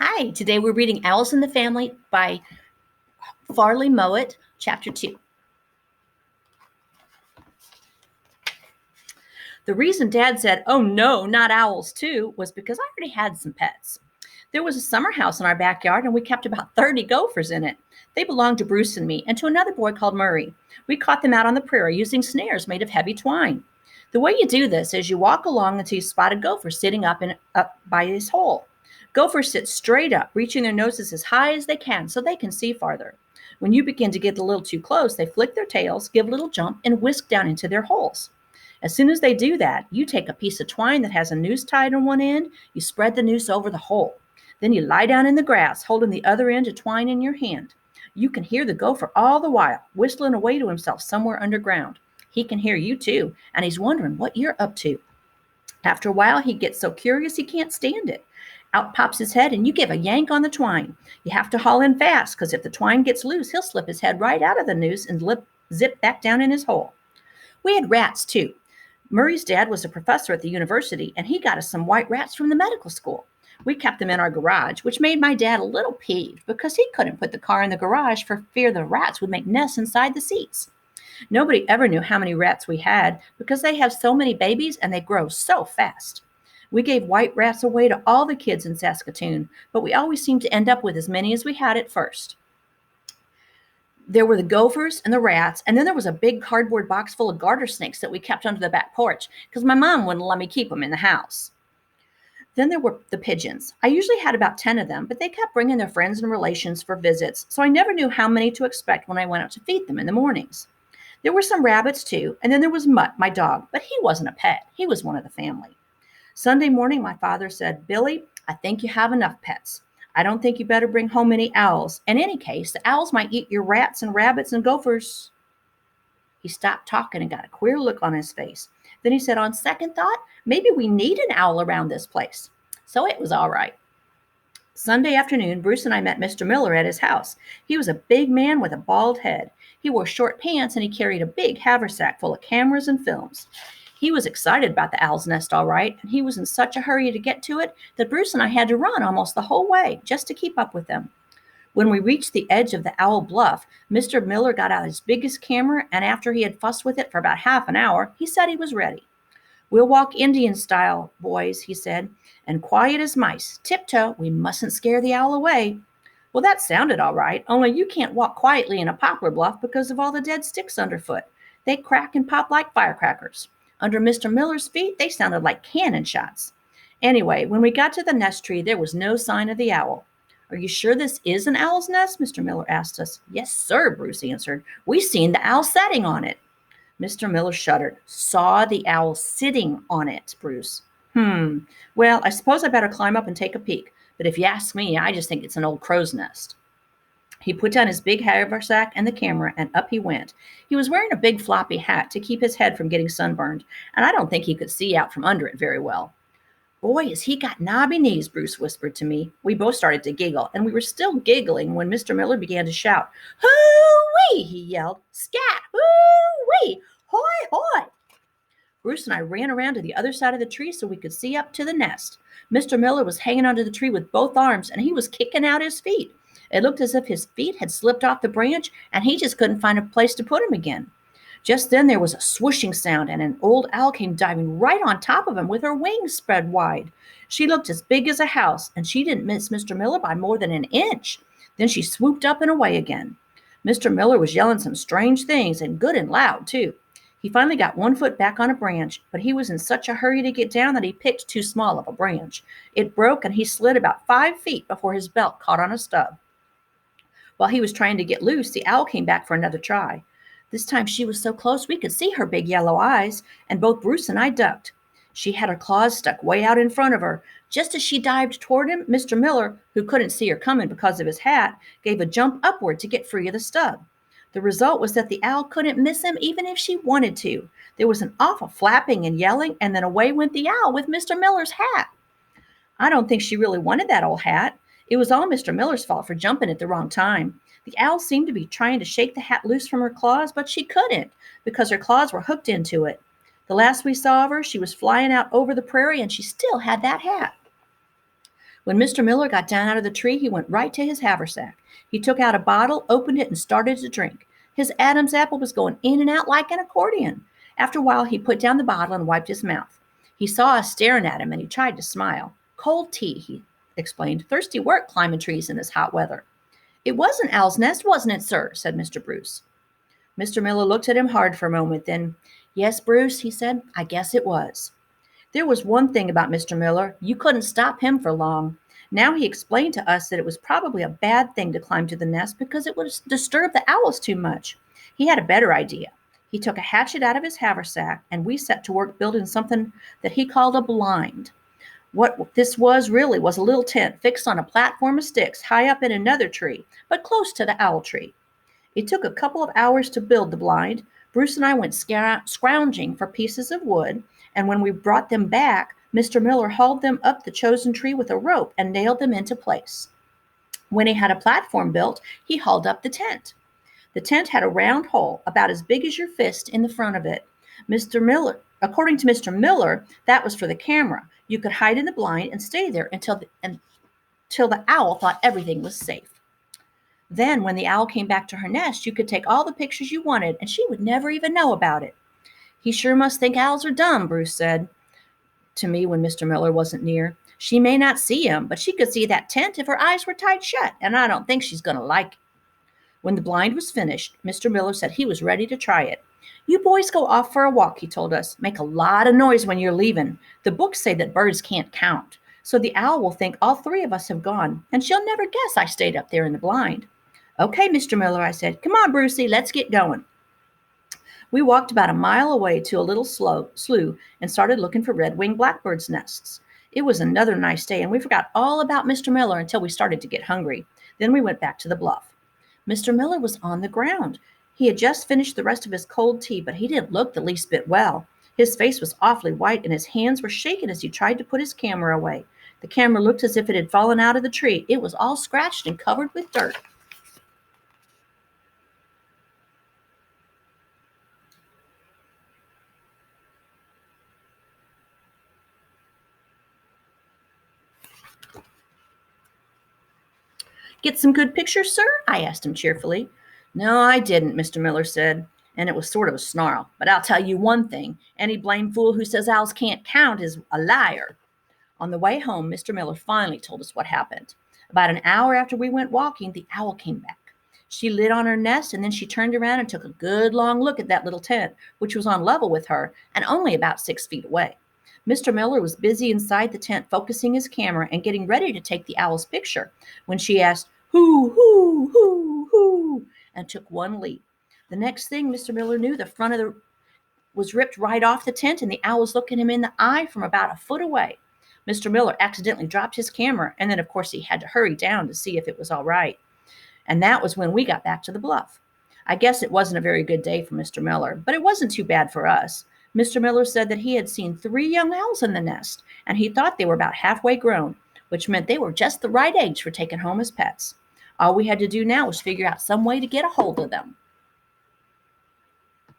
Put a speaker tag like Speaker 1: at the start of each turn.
Speaker 1: Hi, today we're reading Owls in the Family by Farley Mowat, Chapter 2. The reason Dad said, "Oh no, not owls too," was because I already had some pets. There was a summer house in our backyard and we kept about 30 gophers in it. They belonged to Bruce and me and to another boy called Murray. We caught them out on the prairie using snares made of heavy twine. The way you do this is you walk along until you spot a gopher sitting up by his hole. Gophers sit straight up, reaching their noses as high as they can so they can see farther. When you begin to get a little too close, they flick their tails, give a little jump, and whisk down into their holes. As soon as they do that, you take a piece of twine that has a noose tied on one end, you spread the noose over the hole. Then you lie down in the grass, holding the other end of twine in your hand. You can hear the gopher all the while, whistling away to himself somewhere underground. He can hear you too, and he's wondering what you're up to. After a while, he gets so curious he can't stand it. Out pops his head, and you give a yank on the twine. You have to haul in fast, because if the twine gets loose, he'll slip his head right out of the noose and zip back down in his hole. We had rats too. Murray's dad was a professor at the university, and he got us some white rats from the medical school. We kept them in our garage, which made my dad a little peeved because he couldn't put the car in the garage for fear the rats would make nests inside the seats. Nobody ever knew how many rats we had because they have so many babies and they grow so fast. We gave white rats away to all the kids in Saskatoon, but we always seemed to end up with as many as we had at first. There were the gophers and the rats, and then there was a big cardboard box full of garter snakes that we kept under the back porch because my mom wouldn't let me keep them in the house. Then there were the pigeons. I usually had about 10 of them, but they kept bringing their friends and relations for visits, so I never knew how many to expect when I went out to feed them in the mornings. There were some rabbits too, and then there was Mutt, my dog, but he wasn't a pet. He was one of the family. Sunday morning, my father said, "Billy, I think you have enough pets. I don't think you better bring home any owls. In any case, the owls might eat your rats and rabbits and gophers." He stopped talking and got a queer look on his face. Then he said, "On second thought, maybe we need an owl around this place." So it was all right. Sunday afternoon, Bruce and I met Mr. Miller at his house. He was a big man with a bald head. He wore short pants and he carried a big haversack full of cameras and films. He was excited about the owl's nest, all right, and he was in such a hurry to get to it that Bruce and I had to run almost the whole way just to keep up with him. When we reached the edge of the owl bluff, Mr. Miller got out his biggest camera, and after he had fussed with it for about half an hour, he said he was ready. "We'll walk Indian style, boys," he said, "and quiet as mice. Tiptoe, we mustn't scare the owl away." Well, that sounded all right, only you can't walk quietly in a poplar bluff because of all the dead sticks underfoot. They crack and pop like firecrackers. Under Mr. Miller's feet, they sounded like cannon shots. Anyway, when we got to the nest tree, there was no sign of the owl. "Are you sure this is an owl's nest?" Mr. Miller asked us. "Yes, sir," Bruce answered. "We seen the owl setting on it." Mr. Miller shuddered. "Saw the owl sitting on it, Bruce." Well, I suppose I better climb up and take a peek. But if you ask me, I just think it's an old crow's nest." He put down his big haversack and the camera, and up he went. He was wearing a big floppy hat to keep his head from getting sunburned, and I don't think he could see out from under it very well. "Boy, has he got knobby knees," Bruce whispered to me. We both started to giggle, and we were still giggling when Mr. Miller began to shout. "Hoo-wee!" he yelled. "Scat! Hoo-wee! Hoy, hoy!" Bruce and I ran around to the other side of the tree so we could see up to the nest. Mr. Miller was hanging onto the tree with both arms, and he was kicking out his feet. It looked as if his feet had slipped off the branch, and he just couldn't find a place to put them again. Just then there was a swooshing sound, and an old owl came diving right on top of him with her wings spread wide. She looked as big as a house, and she didn't miss Mr. Miller by more than an inch. Then she swooped up and away again. Mr. Miller was yelling some strange things, and good and loud, too. He finally got one foot back on a branch, but he was in such a hurry to get down that he picked too small of a branch. It broke, and he slid about 5 feet before his belt caught on a stub. While he was trying to get loose, the owl came back for another try. This time she was so close we could see her big yellow eyes, and both Bruce and I ducked. She had her claws stuck way out in front of her. Just as she dived toward him, Mr. Miller, who couldn't see her coming because of his hat, gave a jump upward to get free of the stub. The result was that the owl couldn't miss him even if she wanted to. There was an awful flapping and yelling, and then away went the owl with Mr. Miller's hat. I don't think she really wanted that old hat. It was all Mr. Miller's fault for jumping at the wrong time. The owl seemed to be trying to shake the hat loose from her claws, but she couldn't because her claws were hooked into it. The last we saw of her, she was flying out over the prairie, and she still had that hat. When Mr. Miller got down out of the tree, he went right to his haversack. He took out a bottle, opened it, and started to drink. His Adam's apple was going in and out like an accordion. After a while, he put down the bottle and wiped his mouth. He saw us staring at him, and he tried to smile. Cold tea, he explained. Thirsty work climbing trees in this hot weather. It was an owl's nest, wasn't it, sir? Said Mr. Bruce. Mr. Miller looked at him hard for a moment. Then, yes, Bruce, he said, I guess it was. There was one thing about Mr. Miller. You couldn't stop him for long. Now he explained to us that it was probably a bad thing to climb to the nest because it would disturb the owls too much. He had a better idea. He took a hatchet out of his haversack, and we set to work building something that he called a blind. What this was really was a little tent fixed on a platform of sticks high up in another tree, but close to the owl tree. It took a couple of hours to build the blind. Bruce and I went scrounging for pieces of wood, and when we brought them back, Mr. Miller hauled them up the chosen tree with a rope and nailed them into place. When he had a platform built, he hauled up the tent. The tent had a round hole about as big as your fist in the front of it. According to Mr. Miller, that was for the camera. You could hide in the blind and stay there until the owl thought everything was safe. Then, when the owl came back to her nest, you could take all the pictures you wanted, and she would never even know about it. He sure must think owls are dumb, Bruce said to me when Mr. Miller wasn't near. She may not see him, but she could see that tent if her eyes were tight shut, and I don't think she's going to like it. When the blind was finished, Mr. Miller said he was ready to try it. You boys go off for a walk, he told us. Make a lot of noise when you're leaving. The books say that birds can't count, so the owl will think all three of us have gone, and she'll never guess I stayed up there in the blind. Okay, Mr. Miller, I said. Come on, Brucey, let's get going. We walked about a mile away to a little slough and started looking for red-winged blackbirds' nests. It was another nice day, and we forgot all about Mr. Miller until we started to get hungry. Then we went back to the bluff. Mr. Miller was on the ground. He had just finished the rest of his cold tea, but he didn't look the least bit well. His face was awfully white, and his hands were shaking as he tried to put his camera away. The camera looked as if it had fallen out of the tree. It was all scratched and covered with dirt. Get some good pictures, sir? I asked him cheerfully. No, I didn't, Mr. Miller said, and it was sort of a snarl. But I'll tell you one thing. Any blame fool who says owls can't count is a liar. On the way home, Mr. Miller finally told us what happened. About an hour after we went walking, the owl came back. She lit on her nest, and then she turned around and took a good long look at that little tent, which was on level with her and only about 6 feet away. Mr. Miller was busy inside the tent focusing his camera and getting ready to take the owl's picture when she asked, "Hoo, hoo, hoo, hoo," and took one leap. The next thing Mr. Miller knew, the front of the was ripped right off the tent, and the owl was looking him in the eye from about a foot away. Mr. Miller accidentally dropped his camera, and then, of course, he had to hurry down to see if it was all right. And that was when we got back to the bluff. I guess it wasn't a very good day for Mr. Miller, but it wasn't too bad for us. Mr. Miller said that he had seen 3 young owls in the nest, and he thought they were about halfway grown, which meant they were just the right age for taking home as pets. All we had to do now was figure out some way to get a hold of them.